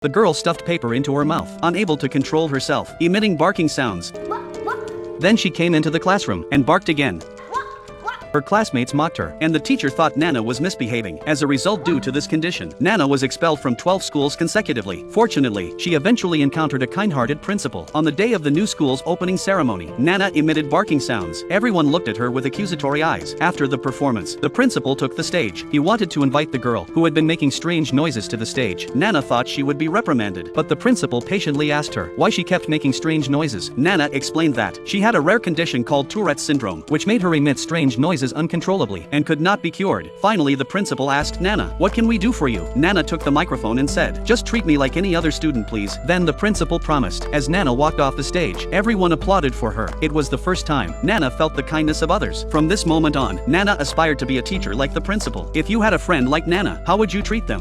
The girl stuffed paper into her mouth, unable to control herself, emitting barking sounds. Then she came into the classroom and barked again. Her classmates mocked her, and the teacher thought Nana was misbehaving. As a result, due to this condition, Nana was expelled from 12 schools consecutively. Fortunately, she eventually encountered a kind-hearted principal. On the day of the new school's opening ceremony, Nana emitted barking sounds. Everyone looked at her with accusatory eyes. After the performance, the principal took the stage. He wanted to invite the girl, who had been making strange noises, to the stage. Nana thought she would be reprimanded, but the principal patiently asked her why she kept making strange noises. Nana explained that she had a rare condition called Tourette's syndrome, which made her emit strange noises uncontrollably and could not be cured. Finally, the principal asked Nana, "What can we do for you?" Nana took the microphone and said, "Just treat me like any other student, please." Then the principal promised. As Nana walked off the stage, everyone applauded for her. It was the first time Nana felt the kindness of others. From this moment on, Nana aspired to be a teacher like the principal. If you had a friend like Nana, how would you treat them?